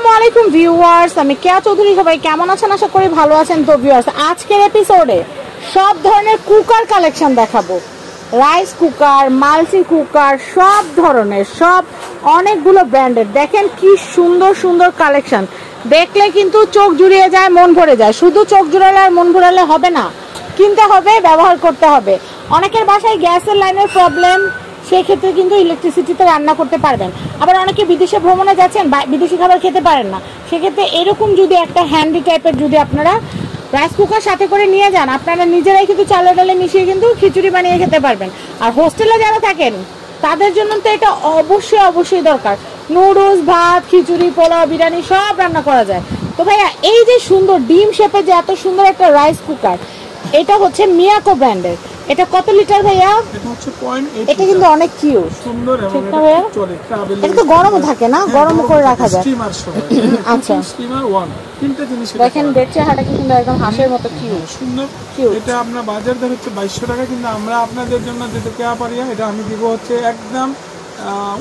আসসালামু আলাইকুম ভিউয়ার্স, আমি কেয়া চৌধুরী। সবাই কেমন আছেন? আশা করি ভালো আছেন। তো ভিউয়ার্স, আজকের এপিসোডে সব ধরনের কুকার কালেকশন দেখাবো। রাইস কুকার, মাল্টি কুকার, সব ধরনের, সব অনেকগুলো ব্র্যান্ডের। দেখেন কি সুন্দর সুন্দর কালেকশন, দেখলে কিন্তু চোখ জুড়িয়ে যায়, মন ভরে যায়। শুধু চোখ জুড়ালে আর মন ভরালে হবে না, কিনতে হবে, ব্যবহার করতে হবে। অনেকের বাসায় গ্যাসের লাইনের প্রবলেম, সেক্ষেত্রে কিন্তু ইলেকট্রিসিটিতে রান্না করতে পারবেন। আবার অনেকে বিদেশে ভ্রমণে যাচ্ছেন, বিদেশি খাবার খেতে পারেন না, সেক্ষেত্রে এরকম যদি একটা হ্যান্ডি টাইপের যদি আপনারা রাইস কুকার সাথে করে নিয়ে যান, আপনারা নিজেরাই কিন্তু চালে ডালে মিশিয়ে কিন্তু খিচুড়ি বানিয়ে খেতে পারবেন। আর হোস্টেলে যারা থাকেন তাদের জন্য তো এটা অবশ্যই অবশ্যই দরকার। নুডলস, ভাত, খিচুড়ি, পোলাও, বিরিয়ানি সব রান্না করা যায়। তো ভাইয়া, এই যে সুন্দর ডিম শেপে যে এত সুন্দর একটা রাইস কুকার, এটা হচ্ছে মিয়াকো ব্র্যান্ডের। এটা কত লিটার ভাইয়া? এটা হচ্ছে 0.8। এটা কিন্তু অনেক কিউট, সুন্দর এবং এটা চলে ট্রাভেল। এটা তো গরমও থাকে না, গরম করে রাখা যায়। স্টিমার সহ। আচ্ছা, স্টিমার 1 তিনটা জিনিস। দেখেন দেখতে হাঁটা কি সুন্দর, একদম হাঁসের মতো কিউট সুন্দর কিউট। এটা আপনার বাজার দর হচ্ছে 2200 টাকা, কিন্তু আমরা আপনাদের জন্য যেটা কেয়া পারিয়া এটা আমি দিব হচ্ছে একদম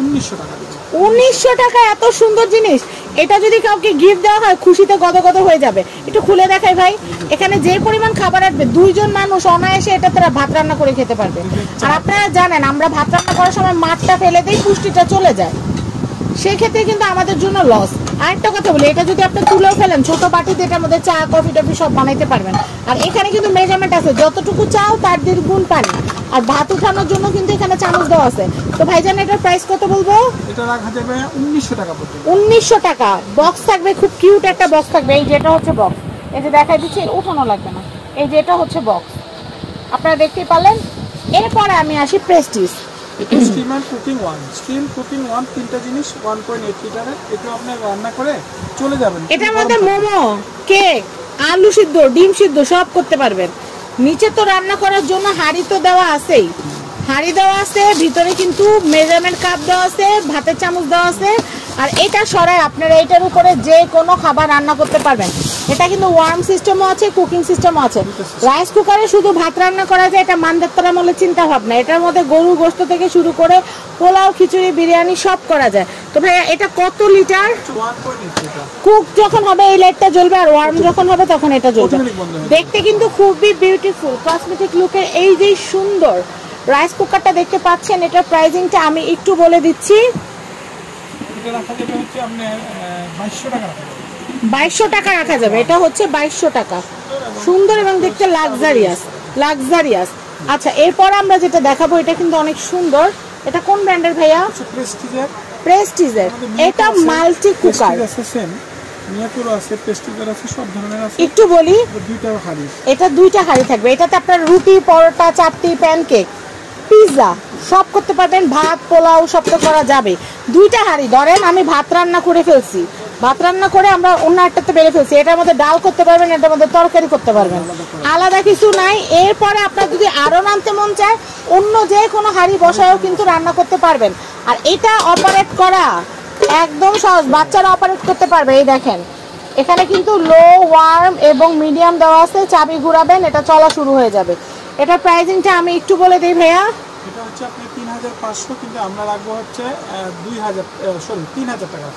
1900 টাকা দিব। 1900 টাকা এত সুন্দর জিনিস। এটা যদি কাউকে গিফট দেওয়া হয়, খুশিতে গদগদ হয়ে যাবে। একটু খুলে দেখাই ভাই। এখানে যে পরিমাণ খাবার আসবে, 2 জন মানুষ অনায়াসে এটা তারা ভাত রান্না করে খেতে পারবে। আর আপনারা জানেন, আমরা ভাত রান্না করার সময় মাছটা ফেলে দিই, পুষ্টিটা চলে যায়, সেক্ষেত্রে কিন্তু আমাদের জন্য লস। আরেকটা কথা বলি, এটা যদি আপনি তুলেও ফেলেন, ছোট বাটিতে এটার মধ্যে চা, কফি টফি সব বানাইতে পারবেন। আর এখানে কিন্তু মেজারমেন্ট আছে, যতটুকু চাও তার 2 গুণ পানি। আর ভাত উঠানোর জন্য কিন্তু এখানে চামচ দেওয়া আছে। তো ভাইজান, এটার প্রাইস কত বলবো? এটা রাখা যাবে 1900 টাকা পর্যন্ত। 1900 টাকা। বক্স থাকবে, খুব কিউট একটা বক্স থাকবে। এই যেটা হচ্ছে বক্স, এই যে দেখাই দিচ্ছি, উঠানো লাগবে না। এই যে এটা হচ্ছে বক্স, আপনারা দেখতেই পারলেন। এরপরে আমি আসি Prestige. Steamer cooking 1, steam cooking 1, তিনটা জিনিস 1.8 লিটারের। এটা আপনি রান্না করে চলে যাবেন। এটার মধ্যে মোমো, কেক, আলু সিদ্ধ, ডিম সিদ্ধ সব করতে পারবেন। নিচে তো রান্না করার জন্য হাঁড়ি তো দেওয়া আছেই, হাঁড়ি দেওয়া আছে, ভিতরে কিন্তু মেজারমেন্ট কাপ দেওয়া আছে, ভাতের চামচ দেওয়া আছে। আর এটা সরাই আপনারা এটার উপরে যে কোনো খাবার রান্না করতে পারবেন। এটা কিন্তু ওয়ার্ম সিস্টেমও আছে, কুকিং সিস্টেমও আছে। রাইস কুকারে শুধু ভাত রান্না করা যায়, এটা মানদেত্তার আমলের চিন্তা ভাবনা। এটার মধ্যে গরু গোশত থেকে শুরু করে পোলাও, খিচুড়ি, বিরিয়ানি সব করা যায়। তো ভাইয়া, এটা কত লিটার? 1.8 লিটার। কুক যখন হবে এই লাইটটা জ্বলবে, আর ওয়ার্ম যখন হবে তখন এটা জ্বলবে। দেখতে কিন্তু খুবই বিউটিফুল, কসমেটিক লুকের এই যে সুন্দর রাইস কুকারটা দেখতে পাচ্ছেন। এটার প্রাইসিংটা আমি একটু বলে দিচ্ছি। এটা রাখা যাবে হচ্ছে আপনি 2200 টাকা রাখা যাবে। 2200 টাকা রাখা যাবে। এটা হচ্ছে 2200 টাকা। সুন্দর এবং দেখতে লাক্সারিয়াস লাক্সারিয়াস। আচ্ছা, এরপর আমরা যেটা দেখাবো, এটা কিন্তু অনেক সুন্দর। এটা কোন ব্র্যান্ডের ভাইয়া? প্রেস্টিজের। প্রেস্টিজের। এটা মাল্টি কুকার। মিয়াকোর আছে, প্রেস্টিজের আছে, সব ধরনের আছে। একটু বলি, দুইটা হাঁড়ি। এটা 2টা হাঁড়ি থাকবে। এটাতে আপনার রুটি, পরোটা, চাপটি, প্যানকেক, পিৎজা সব করতে পারবেন। ভাত, পোলাও সব তো করা যাবে। 2টা হাঁড়ি। ধরেন আমি ভাত রান্না করে ফেলছি, ভাত রান্না করে আমরা অন্য একটাতে বেড়ে ফেলছি, এটার মধ্যে ডাল করতে পারবেন, এটার মধ্যে তরকারি করতে পারবেন, আলাদা কিছু নাই। এরপরে আপনার যদি আরো রান্নতে মন চায়, অন্য যে কোনো হাঁড়ি বসায়ও কিন্তু রান্না করতে পারবেন। আর এটা অপারেট করা একদম সহজ, বাচ্চারা অপারেট করতে পারবে। এই দেখেন, এখানে কিন্তু লো, ওয়ার্ম এবং মিডিয়াম দেওয়া আছে। চাবি ঘুরাবেন, এটা চলা শুরু হয়ে যাবে। এটার প্রাইসিংটা আমি একটু বলে দিই ভাইয়া। এটা হচ্ছে আপনি 3500, কিন্তু আমরা রাখবো হচ্ছে 3000 টাকা।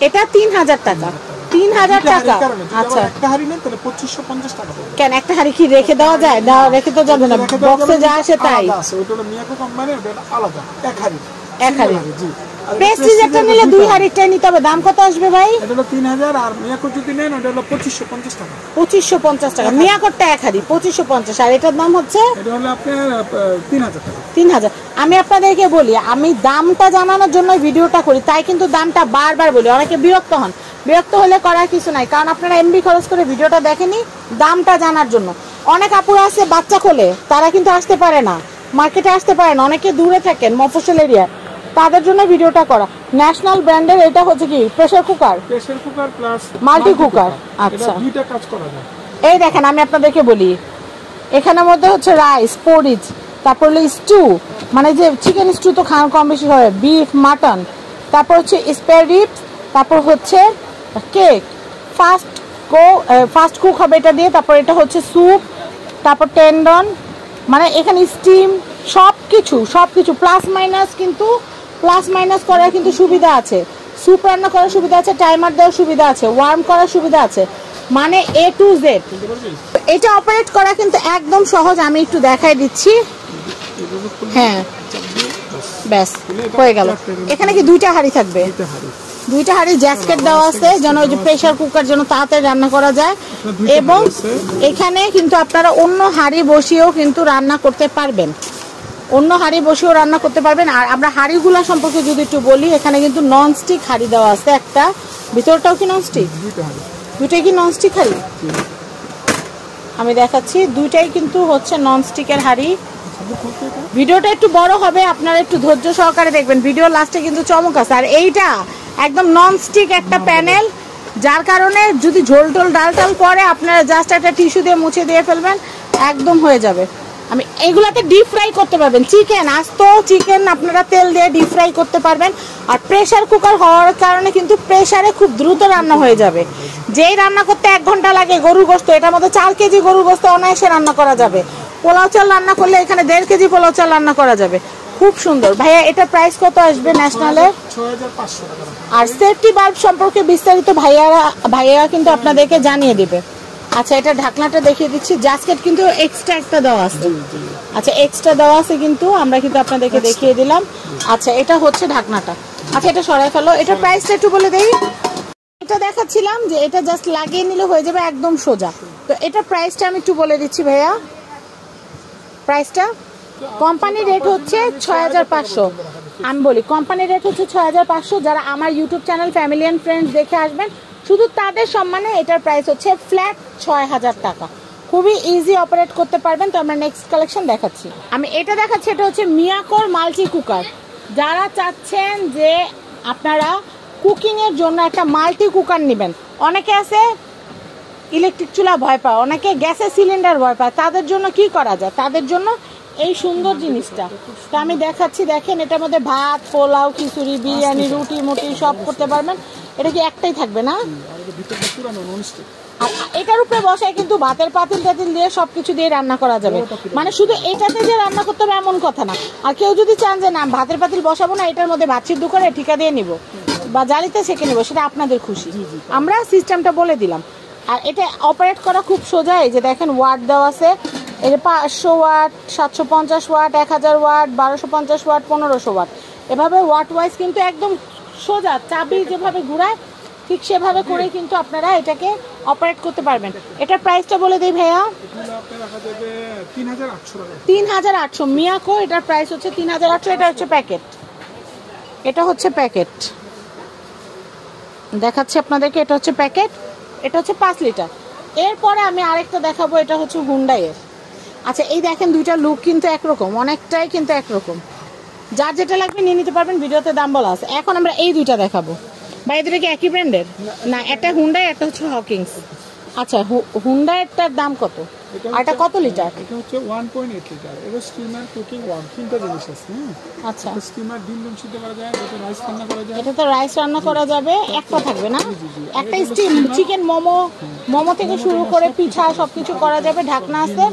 এটা 3000 টাকা। 3000 টাকা। আচ্ছা, একটা হাঁড়ি নেন তাহলে 2550 টাকা পড়বে। কেন একটা হাঁড়ি কি রেখে দেওয়া যায়? রেখে তো যাবে না, বক্সে যা আসে তাই। ওটা হলো মিয়াকো কোম্পানির, ওটা আলাদা এক হাঁড়ি। এক হাঁড়ি। জি। প্রেস্টিজটা নিলে 2 হাঁড়িটাই নিতে হবে। দাম কত আসবে ভাই? এটা হলো 3000, আর মিয়াকো যদি নেন ওটা হলো 2550 টাকা। 2550 টাকা। মিয়াকোরটা এক হাঁড়ি 2550, আর এটার দাম হচ্ছে এটা হলো আপনার 3000 টাকা। 3000। আমি আপনাদেরকে বলি, আমি দামটা জানানোর জন্য ভিডিওটা করি, তাই কিন্তু দামটা বারবার বলি। অনেকে বিরক্ত হন, বিরক্ত হলে করার কিছু নাই, কারণ আপনারা এমবি খরচ করে ভিডিওটা দেখেনি দামটা জানার জন্য। অনেক আপুরা আছে বাচ্চা কোলে, তারা কিন্তু আসতে পারে না, মার্কেটে আসতে পারে না, অনেকে দূরে থাকেন, মফস্বল এরিয়া, তাদের জন্য ভিডিওটা করা। ন্যাশনাল ব্র্যান্ডের এটা হচ্ছে কি pressure cooker, pressure cooker plus multi cooker. আচ্ছা, দুইটা কাজ করা যায়। এই দেখেন, আমি আপনাদেরকে বলি, এখানের মধ্যে হচ্ছে রাইস, পরিচ, তারপর হলো স্টু, মানে যে চিকেন স্টু তো খাওয়া কম বেশি হয়, বিফ, মাটন, তারপর হচ্ছে স্পেয়ার রিবস, তারপর হচ্ছে কেক, ফাস্ট কুক হবে এটা দিয়ে, তারপর এটা হচ্ছে স্যুপ, তারপর টেন্ডন, মানে এখানে স্টিম, সব কিছু প্লাস মাইনাস, কিন্তু প্লাস মাইনাস করার কিন্তু সুবিধা আছে। স্যুপ রান্না করার সুবিধা আছে, টাইমার দেওয়ার সুবিধা আছে, ওয়ার্ম করার সুবিধা আছে, মানে A to Z। এটা অপারেট করা কিন্তু একদম সহজ, আমি একটু দেখাই দিচ্ছি। হ্যাঁ ব্যাস হয়ে গেল। এখানে কি দুইটা হাঁড়ি থাকবে? দুইটা হাঁড়ি জ্যাকেট দেওয়া আছে যেন ওই যে প্রেসার কুকার যেন তাড়াতাড়ি রান্না করা যায়। এবং এখানে কিন্তু আপনারা অন্য হাঁড়ি বসিয়েও কিন্তু রান্না করতে পারবেন, অন্য হাঁড়ি বসেও রান্না করতে পারবেন। আর আমরা হাঁড়িগুলা সম্পর্কে যদি একটু বলি, এখানে কিন্তু ননস্টিক হাঁড়ি দেওয়া আছে একটা, ভিতরটাও কি ননস্টিক? দুইটাই কি ননস্টিক হাঁড়ি? আমি দেখাচ্ছি, দুইটাই কিন্তু হচ্ছে ননস্টিকের হাঁড়ি। ভিডিওটা একটু বড় হবে, আপনারা একটু ধৈর্য সহকারে দেখবেন, ভিডিও লাস্টে কিন্তু চমক আছে। আর এইটা একদম ননস্টিক একটা প্যানেল, যার কারণে যদি ঝোল টোল ডাল টাল পরে আপনারা জাস্ট একটা টিস্যু দিয়ে মুছে দিয়ে ফেলবেন, একদম হয়ে যাবে। আমি এগুলাতে ডিপ ফ্রাই করতে পারবেন, চিকেন আস্ত চিকেন আপনারা তেল দিয়ে ডিপ ফ্রাই করতে পারবেন। আর প্রেসার কুকার হওয়ার কারণে কিন্তু প্রেসারে খুব দ্রুত রান্না হয়ে যাবে। যেই রান্না করতে 1 ঘন্টা লাগে গরুর গোস্ত, এটার মধ্যে 4 কেজি গরুর গোস্ত অনায়াসে রান্না করা যাবে। পোলাও চাল রান্না করলে এখানে 1.5 কেজি পোলাও চাল রান্না করা যাবে। খুব সুন্দর। ভাইয়া এটা প্রাইস কত আসবে ন্যাশনালে? 6500 টাকা। আর সেফটি বাল্ব সম্পর্কে বিস্তারিত ভাইয়া কিন্তু আপনাদেরকে জানিয়ে দিবে। আচ্ছা এটা ঢাকনাটা দেখিয়ে দিচ্ছি, জাস্কেট কিন্তু এক্সট্রা একটা দেওয়া আছে। আচ্ছা এক্সট্রা দেওয়া আছে কিন্তু আমরা কিন্তু আপনাদেরকে দেখিয়ে দিলাম। আচ্ছা এটা হচ্ছে ঢাকনাটা। আচ্ছা এটা সরাই ফেলো, এটা প্রাইসটা একটু বলে দেই। এটা দেখাচ্ছিলাম যে এটা জাস্ট লাগিয়ে নিলে হয়ে যাবে একদম সোজা। তো এটা প্রাইসটা আমি একটু বলে দিচ্ছি ভাইয়া। প্রাইসটা কোম্পানি রেট হচ্ছে 6500। আমি বলি কোম্পানি রেট হচ্ছে 6500। যারা আমার YouTube channel family and friends দেখে আসবেন, শুধু তাদের সম্মানে এটার প্রাইস হচ্ছে ফ্ল্যাট 6000 টাকা। খুবই ইজি অপারেট করতে পারবেন। তো আমরা নেক্সট কালেকশন দেখাচ্ছি। আমি এটা দেখাচ্ছি, এটা হচ্ছে মিয়াকোর মাল্টি কুকার। যারা চাচ্ছেন যে আপনারা কুকিংয়ের জন্য একটা মাল্টি কুকার নেবেন, অনেকে আছে ইলেকট্রিক চুলা ভয় পায়, অনেকে গ্যাসের সিলিন্ডার ভয় পায়, তাদের জন্য কি করা যায়? তাদের জন্য এই সুন্দর জিনিসটা তো আমি দেখাচ্ছি। দেখেন এটার মধ্যে ভাত, পোলাও, খিচুড়ি, বিরিয়ানি, রুটি মুটি সব করতে পারবেন। এটা কি একটাই থাকবে না? আর এটার উপরে বসায় কিন্তু ভাতের পাতিল টাতিল দিয়ে সবকিছু দিয়ে রান্না করা যাবে। মানে শুধু এটাতে যে রান্না করতে হবে এমন কথা না। আর কেউ যদি চান যে না ভাতের পাতিল বসাবো না, এটার মধ্যে ভাত সিদ্ধ করে ঠিকা দিয়ে নিব বা জালিতে সেঁকে নিব, সেটা আপনাদের খুশি। আমরা সিস্টেমটা বলে দিলাম। আর এটা অপারেট করা খুব সোজা। এই যে দেখেন ওয়াট দেওয়া আছে, এই 500 watt, 750 watt, 1000 watt, 1250 watt, 1500 watt, এভাবে ওয়াট ওয়াইজ কিন্তু একদম সোজা। চাবি যেভাবে ঘুরায় ঠিক সেভাবে করেই কিন্তু আপনারা এটাকে অপারেট করতে পারবেন। এটার প্রাইসটা বলে দিই ভাইয়া। 3800 মিয়াকো, এটার প্রাইস হচ্ছে 3800। এটা হচ্ছে প্যাকেট, এটা হচ্ছে প্যাকেট দেখাচ্ছি আপনাদেরকে। এটা হচ্ছে প্যাকেট, এটা হচ্ছে 5 লিটার। এরপরে আমি আরেকটা দেখাবো, এটা হচ্ছে হুন্ডাইয়ের। আচ্ছা এই দেখেন দুইটা লুক কিন্তু একরকম, অনেকটাই কিন্তু একরকম। যার যেটা লাগবে নিয়ে নিতে পারবেন, ভিডিওতে দাম বলা আছে। এখন আমরা এই দুইটা দেখাবো। ভাই দুটো কি একই ব্র্যান্ডের? না, একটা হুন্ডাই, একটা হচ্ছে হকিংস। আচ্ছা হুন্ডাইয়েরটার দাম কত? আর এটা কত লিটার? এটা হচ্ছে 1.8 লিটার। এটা স্টিমার, কুকিং, ওয়ার্ম, তিনটা জিনিস আছে। আচ্ছা স্টিমার ডিম সিদ্ধ করা যায়, এটা রাইস রান্না করা যায়। এটা তো রাইস রান্না করা যাবে, একটা থাকবে না? একটা স্টিম চিকেন, মোমো থেকে শুরু করে পিঠা সবকিছু করা যাবে, ঢাকনা আছে।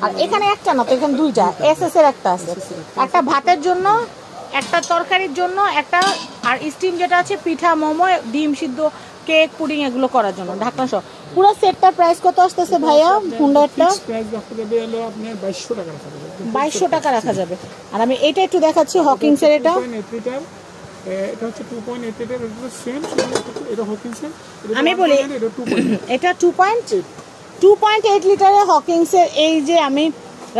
আর এখানে একটা না তো, এখানে দুইটা এসএস এর একটা আছে, একটা ভাতের জন্য, একটা তরকারির জন্য, একটা আর স্টিম যেটা আছে পিঠা, মোমো, ডিম সিদ্ধ, কেক, পুডিং এগুলো করার জন্য ঢাকনা সহ। পুরো সেটটার প্রাইস কত আসতেছে ভাইয়া? হুন্ডাইটা প্রাইস রাখা যাবে হলো আপনার 2200 টাকা রাখা যাবে। 2200 টাকা রাখা যাবে। আর আমি এটা একটু দেখাচ্ছি হকিংস এর। এটা হচ্ছে 2.8 লিটার, এটা সেম, এটা হকিংস এর। আমি বলি এটা 2.8 লিটারের হকিংস এর। এই যে আমি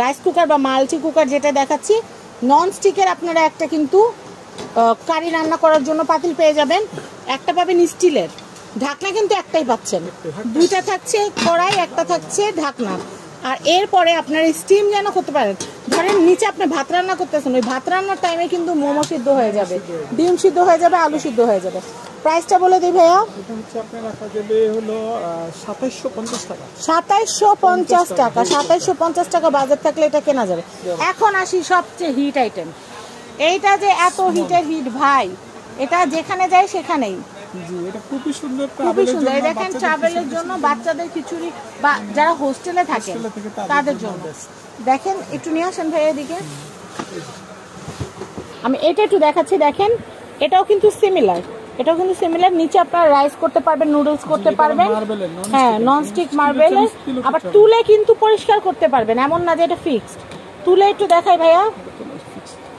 রাইস কুকার বা মাল্টি কুকার যেটা দেখাচ্ছি, নন স্টিকের আপনারা একটা কিন্তু কারি রান্না করার জন্য পাতিল পেয়ে যাবেন, একটা পাবেন স্টিলের। ঢাকনা কিন্তু একটাই পাচ্ছেন, দুইটা থাকছে কড়াই, একটা থাকছে ঢাকনা। আর এরপরে আপনার স্টিম যেন করতে পারেন, ধরেন নিচে আপনি ভাত রান্না করতেছেন, ওই ভাত রান্নার টাইমে কিন্তু মোমো সিদ্ধ হয়ে যাবে, ডিম সিদ্ধ হয়ে যাবে, আলু সিদ্ধ হয়ে যাবে। প্রাইসটা বলে দিই ভাইয়া। এটা হচ্ছে আপনার রাখা যাবে হলো 2750 টাকা। 2750 টাকা। 2750 টাকা বাজেট থাকলে এটা কেনা যাবে। এখন আসি সবচেয়ে হিট আইটেম। এইটা যে এত হিটের হিট ভাই, এটা যেখানে যায় সেখানেই। জি, এটা খুবই সুন্দর। খুবই সুন্দর। এই দেখেন ট্রাভেলের জন্য, বাচ্চাদের খিচুড়ি বা যারা হোস্টেলে থাকে তাদের জন্য। দেখেন একটু নিয়ে আসেন ভাই এদিকে, আমি এটা একটু দেখাচ্ছি। দেখেন এটাও কিন্তু সিমিলার, এটাও কিন্তু সিমিলার, নিচে আপনারা রাইস করতে পারবেন, নুডলস করতে পারবেন। হ্যাঁ, ননস্টিক মার্বেলের, আবার তুলে কিন্তু পরিষ্কার করতে পারবেন, এমন না যে এটা ফিক্সড। তুলে একটু দেখাই ভাইয়া।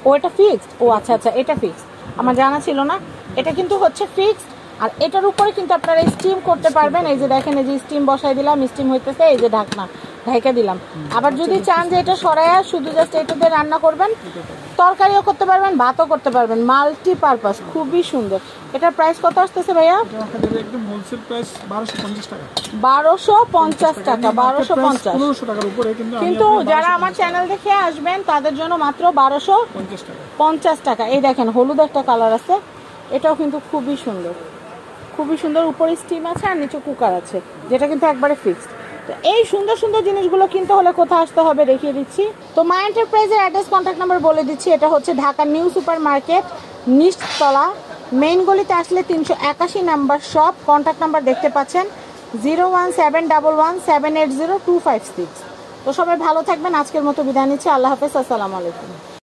ও এটা ফিক্সড, ও আচ্ছা আচ্ছা, এটা ফিক্সড, আমার জানা ছিল না। এটা কিন্তু হচ্ছে ফিক্সড। আর এটার উপরে কিন্তু আপনারা স্টিম করতে পারবেন। এই যে দেখেন, এই যে স্টিম বসাই দিলাম, স্টিম হইতেছে, এই যে ঢাকনা ঢাইকা দিলাম। আবার যদি চান যে এটা সরাইয়া শুধু জাস্ট এটা দিয়ে রান্না করবেন, তরকারিও করতে পারবেন, ভাতও করতে পারবেন, মাল্টি পারপাস, খুবই সুন্দর। এটার প্রাইস কত আসতেছে ভাইয়া? একদম হোলসেল প্রাইস 1250 টাকা। 1250 টাকা, 1250। 1500 টাকার উপরে, কিন্তু যারা আমার চ্যানেল দেখে আসবেন তাদের জন্য মাত্র 1250 টাকা। এই দেখেন, হলুদ একটা কালার আছে, এটাও কিন্তু খুবই সুন্দর, খুবই সুন্দর। উপরে স্টিম আছে আর নিচে কুকার আছে, যেটা কিন্তু একবারে ফিক্সড। তো এই সুন্দর সুন্দর জিনিসগুলো কিনতে হলে কোথায় আসতে হবে দেখিয়ে দিচ্ছি। তো মা এন্টারপ্রাইজের অ্যাড্রেস, কন্ট্যাক্ট নাম্বার বলে দিচ্ছি। এটা হচ্ছে ঢাকা নিউ সুপার মার্কেট, নিচতলা, মেইন গলিতে আসলে 381 নাম্বার শপ। কন্ট্যাক্ট নাম্বার দেখতে পাচ্ছেন 01711780256। তো সবাই ভালো থাকবেন, আজকের মতো বিদায় নিচ্ছি, আল্লাহ হাফেজ, আসসালামু আলাইকুম।